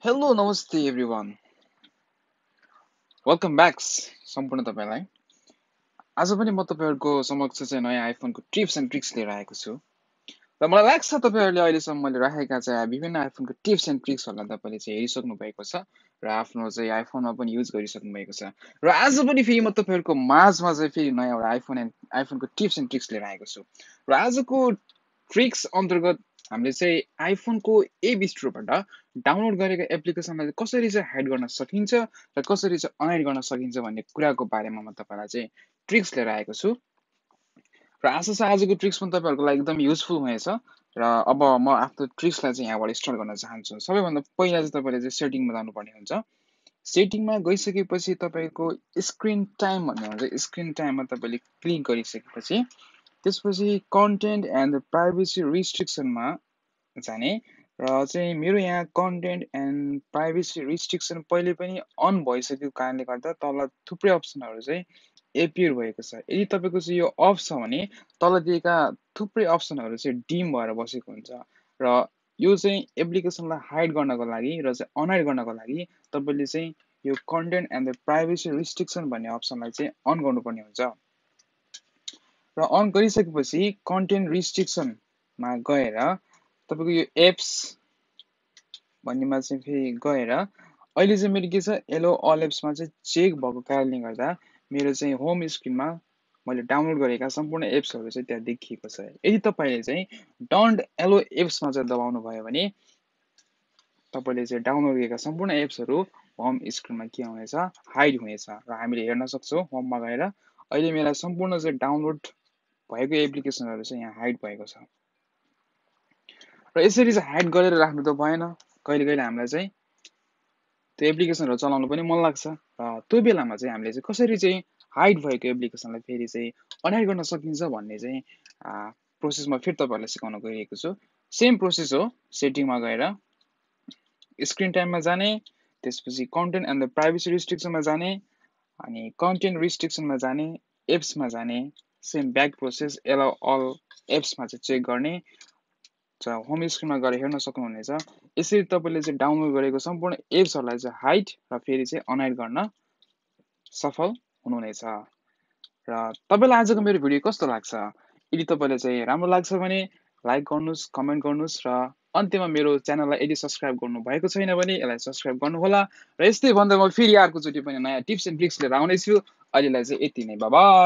hello नमस्ते everyone welcome back सम्पूर्ण तपाईलाई आज पनि म तपाईहरुको समक्ष चाहिँ नयाँ आइफोनको टिप्स एन्ड ट्रिक्स लिएर आएको छु र मलाई लाग्छ तपाईहरुले अहिलेसम्म मैले राखेका चाहिँ विभिन्न आइफोनको टिप्स एन्ड ट्रिक्सहरुलाई तपाईले चाहिँ हेरिसक्नु भएको छ र आफ्नो चाहिँ आइफोनमा पनि युज गरिसक्नु भएको छ र आज पनि फेरि म तपाईहरुको माझमा चाहिँ फेरि नयाँ एउटा आइफोनको टिप्स एन्ड ट्रिक्स लिएर आएको छु र आजको ट्रिक्स अन्तर्गत हामीले चाहिँ आइफोनको एप स्टोरबाट डाउनलोड गरेको एप्लिकेसनलाई कसरी चाहिँ हाइड गर्न सकिन्छ र कसरी चाहिँ अनहाइड गर्न सकिन्छ भन्ने कुराको बारेमा म तपाईलाई चाहिँ ट्रिक्स लिएर आएको छु र आशा छ आजको ट्रिक्स पनि तपाईहरुको लागि एकदम युजफुल हुनेछ र अब म आफ्नो ट्रिक्सलाई चाहिँ यहाँबाट स्टार्ट गर्न चाहन्छु सबैभन्दा पहिला चाहिँ तपाईले चाहिँ सेटिङमा जानुपर्ने हुन्छ सेटिङमा गइसकेपछि तपाईको स्क्रिन टाइम भन्ने हुन्छ स्क्रिन टाइममा तपाईले क्लिक गरिसकेपछि त्यसपछि कन्टेन्ट एन्ड प्राइभेसी रिस्ट्रिक्सनमा जाने र चाहिँ मेरो यहाँ कन्टेन्ट एन्ड प्राइभेसी रिस्ट्रिक्सन पहिले पनि अन भइसकेको कारणले गर्दा तल थुप्रै अप्सनहरु चाहिँ एपियर भएको छ यदि तपाईको चाहिँ यो अफ छ भने तल दिएका थुप्रै अप्सनहरु चाहिँ डिम भएर बसेको हुन्छ र यो चाहिँ एप्लिकेसनलाई हाइड गर्नको लागि र चाहिँ अनहाइड गर्नको लागि तपाईले चाहिँ यो कन्टेन्ट एन्ड प्राइभेसी रिस्ट्रिक्सन भन्ने अप्सनलाई चाहिँ अन गर्नुपर्ने हुन्छ र अन गरिसकेपछि कन्टेन्ट रिस्ट्रिक्सनमा गएर तपाईको यो एप्स भन्नेमा चाहिँ फेरि गएर अहिले चाहिँ मेरो के छ एलो अल एप्समा चाहिँ चेक भएको कारणले गर्दा मेरो चाहिँ होम स्क्रिनमा मैले डाउनलोड गरेका सम्पूर्ण एप्सहरु चाहिँ त्यहाँ देखिएको छ यदि तपाईले चाहिँ डोन्ट एलो एप्समा चाहिँ दबाउनु भयो भने तपाईले चाहिँ डाउनलोड गरेका सम्पूर्ण एप्सहरु होम स्क्रिनमा के हुनेछ हाइड हुनेछ र हामीले हेर्न सक्छौं होममा गएर अहिले मेरा सम्पूर्ण चाहिँ डाउनलोड भएको एप्लिकेसनहरु चाहिँ यहाँ हाइड भएको छ र यसरी चाहिँ हाइड गरेर राख्नु त भएन कहिले कहिले हामीलाई चाहिँ त्यो एप्लिकेसनहरु चलाउन पनि मन लाग्छ र त्यो बेलामा चाहिँ हामीले चाहिँ कसरी चाहिँ हाइड भएको एप्लिकेसनलाई फेरि चाहिँ अनहाइड गर्न सकिन्छ भन्ने चाहिँ प्रोसेसमा फेरि तपाईहरुलाई सिकाउन गइरहेको छु सेम प्रोसेस हो सेटिङमा गएर स्क्रिन टाइममा जाने त्यसपछि कन्टेन्ट एन्ड द प्राइभेसी रिस्ट्रिक्सनमा जाने अनि कन्टेन्ट रिस्ट्रिक्सनमा जाने एप्समा जाने same back process allow all एप्समा चाहिँ चेक गर्ने होम स्क्रिनमा गएर हेर्न सक्नुहुनेछ यसरी तपाईले चाहिँ डाउनलोड गरेको सम्पूर्ण एप्सहरुलाई चाहिँ हाइड र फेरि चाहिँ अनहाइड गर्न सफल हुनुहुनेछ र तपाईलाई आजको मेरो भिडियो कस्तो लाग्छ यदि तपाईलाई चाहिँ राम्रो लाग्छ भने लाइक गर्नुस् कमेन्ट गर्नुस् र अन्त्यमा मेरो च्यानललाई यदि सब्स्क्राइब गर्नु भएको छैन भने यसलाई सब्स्क्राइब गर्नु होला र यस्तै भन्दै म फेरि अर्को चोटी पनि नयाँ टिप्स एन्ड ट्रिक्स लिएर आउने छु अहिलेलाई चाहिँ यति नै बाइ बाइ